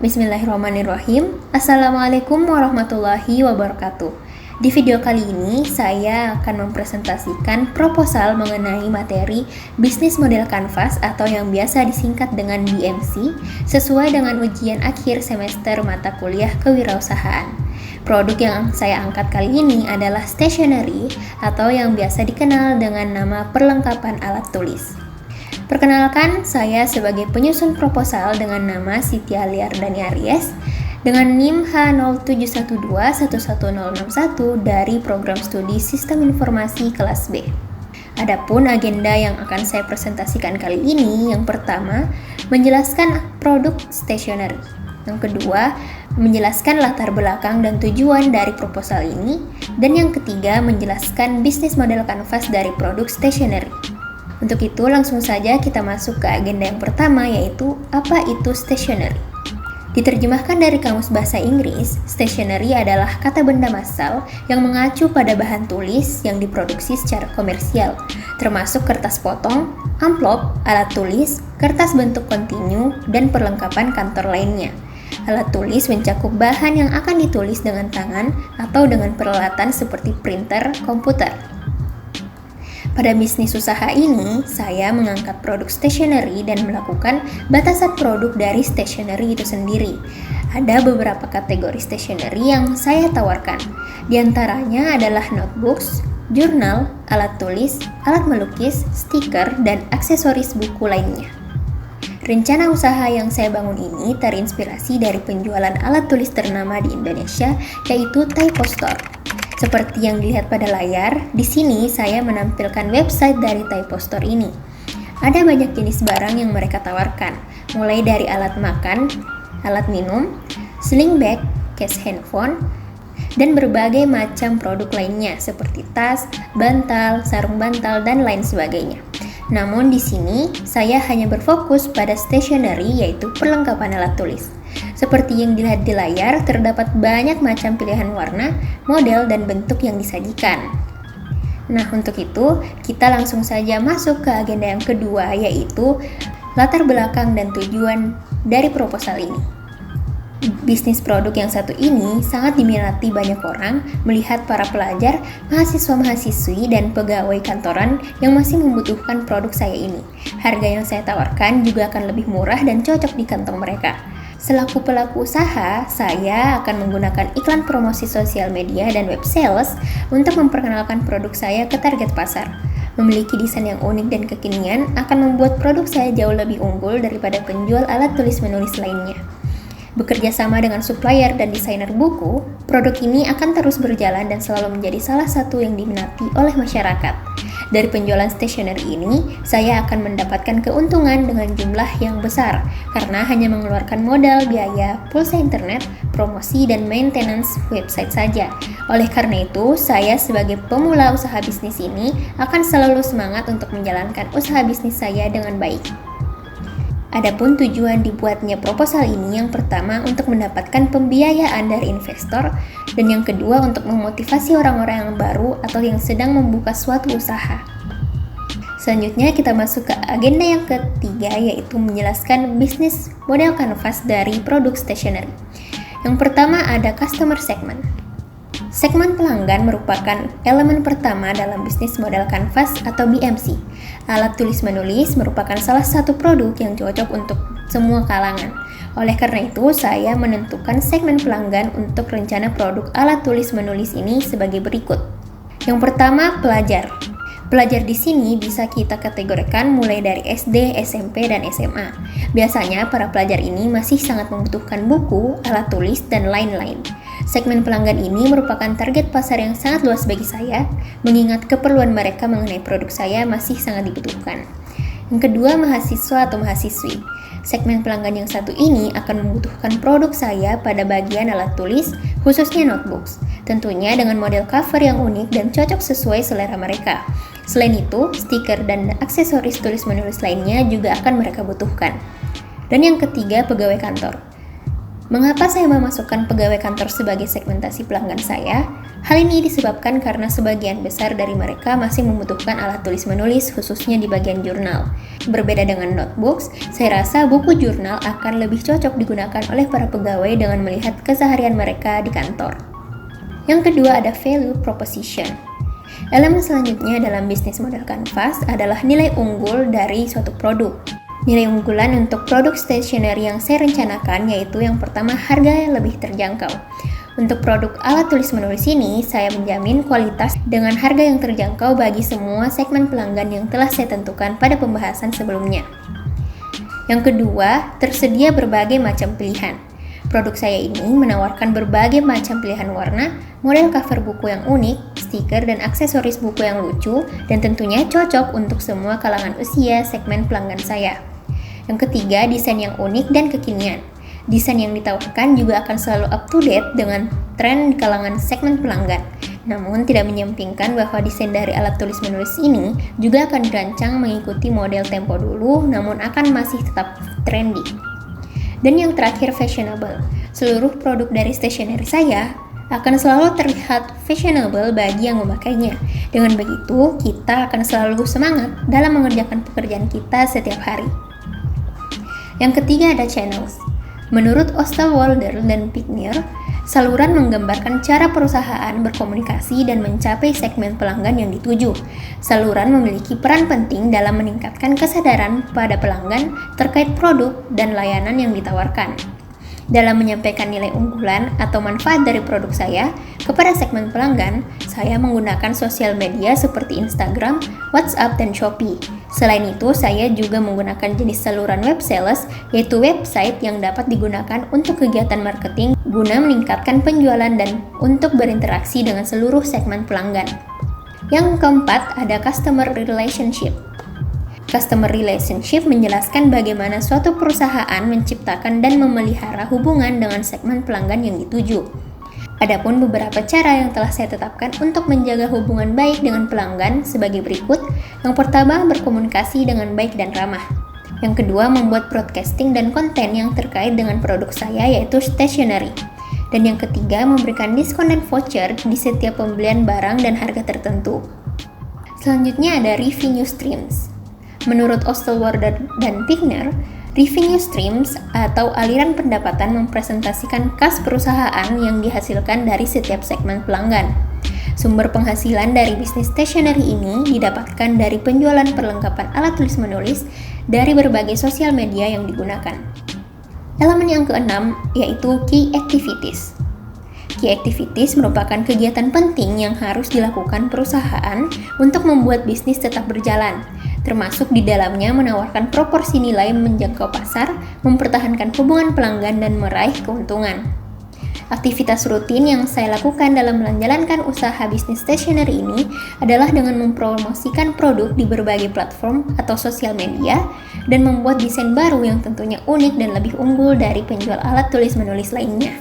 Bismillahirrahmanirrahim. Assalamualaikum warahmatullahi wabarakatuh. Di video kali ini, saya akan mempresentasikan proposal mengenai materi bisnis model kanvas atau yang biasa disingkat dengan BMC sesuai dengan ujian akhir semester mata kuliah kewirausahaan. Produk yang saya angkat kali ini adalah stationery atau yang biasa dikenal dengan nama perlengkapan alat tulis. Perkenalkan, saya sebagai penyusun proposal dengan nama Siti Aliardani Aries dengan NIM H0712111061 dari program studi Sistem Informasi kelas B. Adapun agenda yang akan saya presentasikan kali ini, yang pertama, menjelaskan produk stationery. Yang kedua, menjelaskan latar belakang dan tujuan dari proposal ini. Dan yang ketiga, menjelaskan bisnis model kanvas dari produk stationery. Untuk itu, langsung saja kita masuk ke agenda yang pertama, yaitu apa itu stationery. Diterjemahkan dari Kamus Bahasa Inggris, stationery adalah kata benda massal yang mengacu pada bahan tulis yang diproduksi secara komersial, termasuk kertas potong, amplop, alat tulis, kertas bentuk kontinu, dan perlengkapan kantor lainnya. Alat tulis mencakup bahan yang akan ditulis dengan tangan atau dengan peralatan seperti printer, komputer. Pada bisnis usaha ini, saya mengangkat produk stationery dan melakukan batasan produk dari stationery itu sendiri. Ada beberapa kategori stationery yang saya tawarkan. Di antaranya adalah notebooks, jurnal, alat tulis, alat melukis, stiker, dan aksesoris buku lainnya. Rencana usaha yang saya bangun ini terinspirasi dari penjualan alat tulis ternama di Indonesia, yaitu Typo Store. Seperti yang dilihat pada layar, di sini saya menampilkan website dari Typo Store ini. Ada banyak jenis barang yang mereka tawarkan, mulai dari alat makan, alat minum, sling bag, case handphone, dan berbagai macam produk lainnya seperti tas, bantal, sarung bantal, dan lain sebagainya. Namun di sini saya hanya berfokus pada stationery, yaitu perlengkapan alat tulis. Seperti yang dilihat di layar, terdapat banyak macam pilihan warna, model, dan bentuk yang disajikan. Nah, untuk itu, kita langsung saja masuk ke agenda yang kedua, yaitu latar belakang dan tujuan dari proposal ini. Bisnis produk yang satu ini sangat diminati banyak orang melihat para pelajar, mahasiswa-mahasiswi, dan pegawai kantoran yang masih membutuhkan produk saya ini. Harga yang saya tawarkan juga akan lebih murah dan cocok di kantong mereka. Selaku pelaku usaha, saya akan menggunakan iklan promosi sosial media dan web sales untuk memperkenalkan produk saya ke target pasar. Memiliki desain yang unik dan kekinian akan membuat produk saya jauh lebih unggul daripada penjual alat tulis menulis lainnya. Bekerja sama dengan supplier dan desainer buku, produk ini akan terus berjalan dan selalu menjadi salah satu yang diminati oleh masyarakat. Dari penjualan stationery ini, saya akan mendapatkan keuntungan dengan jumlah yang besar karena hanya mengeluarkan modal, biaya, pulsa internet, promosi, dan maintenance website saja. Oleh karena itu, saya sebagai pemula usaha bisnis ini akan selalu semangat untuk menjalankan usaha bisnis saya dengan baik. Adapun tujuan dibuatnya proposal ini, yang pertama untuk mendapatkan pembiayaan dari investor, dan yang kedua untuk memotivasi orang-orang yang baru atau yang sedang membuka suatu usaha. Selanjutnya kita masuk ke agenda yang ketiga, yaitu menjelaskan bisnis model kanvas dari produk stationery. Yang pertama ada customer segment. Segmen pelanggan merupakan elemen pertama dalam bisnis model kanvas atau BMC. Alat tulis menulis merupakan salah satu produk yang cocok untuk semua kalangan. Oleh karena itu, saya menentukan segmen pelanggan untuk rencana produk alat tulis menulis ini sebagai berikut. Yang pertama, pelajar. Pelajar di sini bisa kita kategorikan mulai dari SD, SMP, dan SMA. Biasanya para pelajar ini masih sangat membutuhkan buku, alat tulis, dan lain-lain. Segmen pelanggan ini merupakan target pasar yang sangat luas bagi saya, mengingat keperluan mereka mengenai produk saya masih sangat dibutuhkan. Yang kedua, mahasiswa atau mahasiswi. Segmen pelanggan yang satu ini akan membutuhkan produk saya pada bagian alat tulis, khususnya notebooks. Tentunya dengan model cover yang unik dan cocok sesuai selera mereka. Selain itu, stiker dan aksesoris tulis-menulis lainnya juga akan mereka butuhkan. Dan yang ketiga, pegawai kantor. Mengapa saya memasukkan pegawai kantor sebagai segmentasi pelanggan saya? Hal ini disebabkan karena sebagian besar dari mereka masih membutuhkan alat tulis-menulis khususnya di bagian jurnal. Berbeda dengan notebooks, saya rasa buku jurnal akan lebih cocok digunakan oleh para pegawai dengan melihat keseharian mereka di kantor. Yang kedua ada value proposition. Elemen selanjutnya dalam bisnis model kanvas adalah nilai unggul dari suatu produk. Nilai unggulan untuk produk stationery yang saya rencanakan yaitu yang pertama harga yang lebih terjangkau. Untuk produk alat tulis-menulis ini, saya menjamin kualitas dengan harga yang terjangkau bagi semua segmen pelanggan yang telah saya tentukan pada pembahasan sebelumnya. Yang kedua, tersedia berbagai macam pilihan. Produk saya ini menawarkan berbagai macam pilihan warna, model cover buku yang unik, stiker dan aksesoris buku yang lucu, dan tentunya cocok untuk semua kalangan usia segmen pelanggan saya. Yang ketiga, desain yang unik dan kekinian. Desain yang ditawarkan juga akan selalu up to date dengan tren di kalangan segmen pelanggan. Namun tidak menyampingkan bahwa desain dari alat tulis-menulis ini juga akan dirancang mengikuti model tempo dulu, namun akan masih tetap trendy. Dan yang terakhir, fashionable. Seluruh produk dari stationery saya akan selalu terlihat fashionable bagi yang memakainya. Dengan begitu, kita akan selalu semangat dalam mengerjakan pekerjaan kita setiap hari. Yang ketiga ada channels. Menurut Osterwalder dan Pickner, saluran menggambarkan cara perusahaan berkomunikasi dan mencapai segmen pelanggan yang dituju. Saluran memiliki peran penting dalam meningkatkan kesadaran pada pelanggan terkait produk dan layanan yang ditawarkan. Dalam menyampaikan nilai unggulan atau manfaat dari produk saya kepada segmen pelanggan, saya menggunakan sosial media seperti Instagram, WhatsApp, dan Shopee. Selain itu, saya juga menggunakan jenis saluran web sales, yaitu website yang dapat digunakan untuk kegiatan marketing guna meningkatkan penjualan dan untuk berinteraksi dengan seluruh segmen pelanggan. Yang keempat, ada customer relationship. Customer relationship menjelaskan bagaimana suatu perusahaan menciptakan dan memelihara hubungan dengan segmen pelanggan yang dituju. Adapun beberapa cara yang telah saya tetapkan untuk menjaga hubungan baik dengan pelanggan sebagai berikut. Yang pertama, berkomunikasi dengan baik dan ramah. Yang kedua, membuat broadcasting dan konten yang terkait dengan produk saya yaitu stationery. Dan yang ketiga, memberikan diskon dan voucher di setiap pembelian barang dan harga tertentu. Selanjutnya ada revenue streams. Menurut Osterwalder dan Pickner, revenue streams atau aliran pendapatan mempresentasikan kas perusahaan yang dihasilkan dari setiap segmen pelanggan. Sumber penghasilan dari bisnis stationery ini didapatkan dari penjualan perlengkapan alat tulis-menulis dari berbagai sosial media yang digunakan. Elemen yang keenam yaitu key activities. Key activities merupakan kegiatan penting yang harus dilakukan perusahaan untuk membuat bisnis tetap berjalan, termasuk di dalamnya menawarkan proporsi nilai menjangkau pasar, mempertahankan hubungan pelanggan, dan meraih keuntungan. Aktivitas rutin yang saya lakukan dalam menjalankan usaha bisnis stationery ini adalah dengan mempromosikan produk di berbagai platform atau sosial media dan membuat desain baru yang tentunya unik dan lebih unggul dari penjual alat tulis-menulis lainnya.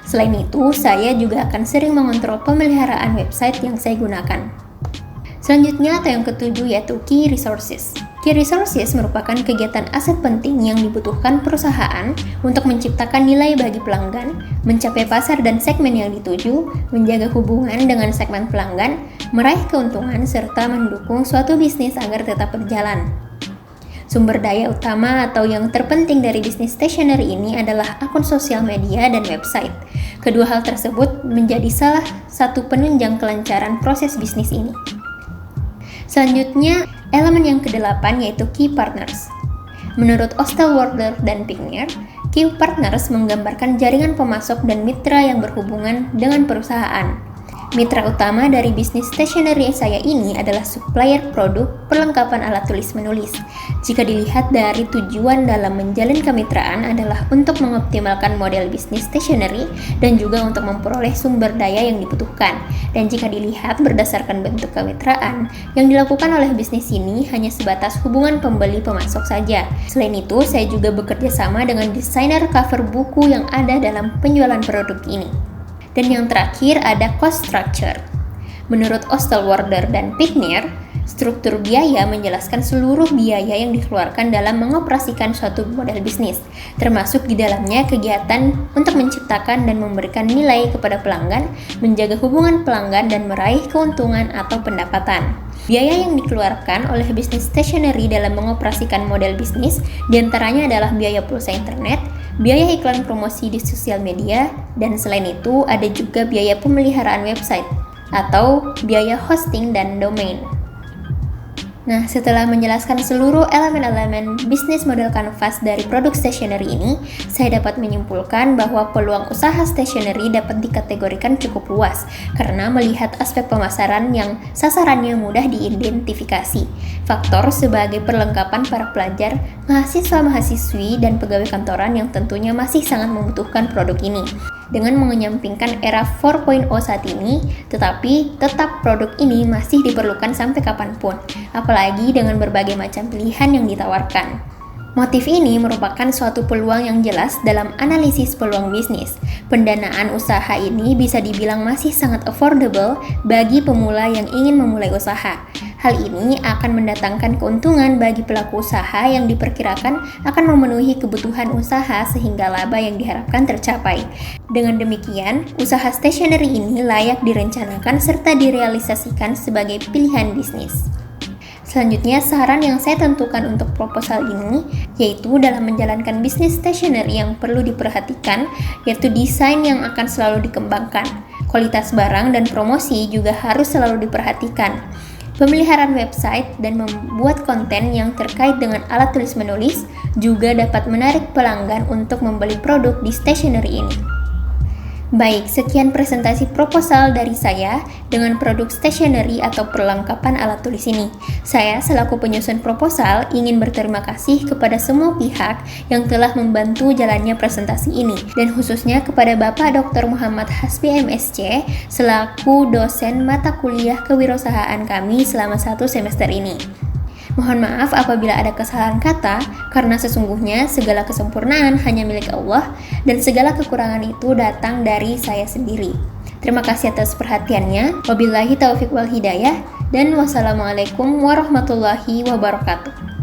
Selain itu, saya juga akan sering mengontrol pemeliharaan website yang saya gunakan. Selanjutnya atau yang ketujuh yaitu key resources. Key resources merupakan kegiatan aset penting yang dibutuhkan perusahaan untuk menciptakan nilai bagi pelanggan, mencapai pasar dan segmen yang dituju, menjaga hubungan dengan segmen pelanggan, meraih keuntungan, serta mendukung suatu bisnis agar tetap berjalan. Sumber daya utama atau yang terpenting dari bisnis stationery ini adalah akun sosial media dan website. Kedua hal tersebut menjadi salah satu penunjang kelancaran proses bisnis ini. Selanjutnya, elemen yang kedelapan yaitu key partners. Menurut Osterwalder dan Pickner, key partners menggambarkan jaringan pemasok dan mitra yang berhubungan dengan perusahaan. Mitra utama dari bisnis stationery saya ini adalah supplier produk perlengkapan alat tulis-menulis. Jika dilihat dari tujuan dalam menjalin kemitraan adalah untuk mengoptimalkan model bisnis stationery dan juga untuk memperoleh sumber daya yang dibutuhkan. Dan jika dilihat berdasarkan bentuk kemitraan, yang dilakukan oleh bisnis ini hanya sebatas hubungan pembeli-pemasok saja. Selain itu, saya juga bekerja sama dengan desainer cover buku yang ada dalam penjualan produk ini. Dan yang terakhir ada cost structure. Menurut Osterwalder dan Pickner, Struktur biaya menjelaskan seluruh biaya yang dikeluarkan dalam mengoperasikan suatu model bisnis, termasuk di dalamnya kegiatan untuk menciptakan dan memberikan nilai kepada pelanggan, menjaga hubungan pelanggan, dan meraih keuntungan atau pendapatan. Biaya yang dikeluarkan oleh bisnis stationery dalam mengoperasikan model bisnis diantaranya adalah biaya pulsa internet, biaya iklan promosi di sosial media, dan selain itu ada juga biaya pemeliharaan website atau biaya hosting dan domain. Nah, setelah menjelaskan seluruh elemen-elemen bisnis model kanvas dari produk stationery ini, saya dapat menyimpulkan bahwa peluang usaha stationery dapat dikategorikan cukup luas karena melihat aspek pemasaran yang sasarannya mudah diidentifikasi, faktor sebagai perlengkapan para pelajar, mahasiswa-mahasiswi, dan pegawai kantoran yang tentunya masih sangat membutuhkan produk ini. Dengan mengenyampingkan era 4.0 saat ini, tetapi tetap produk ini masih diperlukan sampai kapanpun, apalagi dengan berbagai macam pilihan yang ditawarkan. Motif ini merupakan suatu peluang yang jelas dalam analisis peluang bisnis. Pendanaan usaha ini bisa dibilang masih sangat affordable bagi pemula yang ingin memulai usaha. Hal ini akan mendatangkan keuntungan bagi pelaku usaha yang diperkirakan akan memenuhi kebutuhan usaha sehingga laba yang diharapkan tercapai. Dengan demikian, usaha stationery ini layak direncanakan serta direalisasikan sebagai pilihan bisnis. Selanjutnya, saran yang saya tentukan untuk proposal ini yaitu dalam menjalankan bisnis stationery yang perlu diperhatikan yaitu desain yang akan selalu dikembangkan. Kualitas barang dan promosi juga harus selalu diperhatikan. Pemeliharaan website dan membuat konten yang terkait dengan alat tulis menulis juga dapat menarik pelanggan untuk membeli produk di stationery ini. Baik, sekian presentasi proposal dari saya dengan produk stationery atau perlengkapan alat tulis ini. Saya selaku penyusun proposal ingin berterima kasih kepada semua pihak yang telah membantu jalannya presentasi ini dan khususnya kepada Bapak Dr. Muhammad Hasbi MSc selaku dosen mata kuliah kewirausahaan kami selama 1 semester ini. Mohon maaf apabila ada kesalahan kata, karena sesungguhnya segala kesempurnaan hanya milik Allah dan segala kekurangan itu datang dari saya sendiri. Terima kasih atas perhatiannya. Wabillahi taufiq wal hidayah dan wassalamualaikum warahmatullahi wabarakatuh.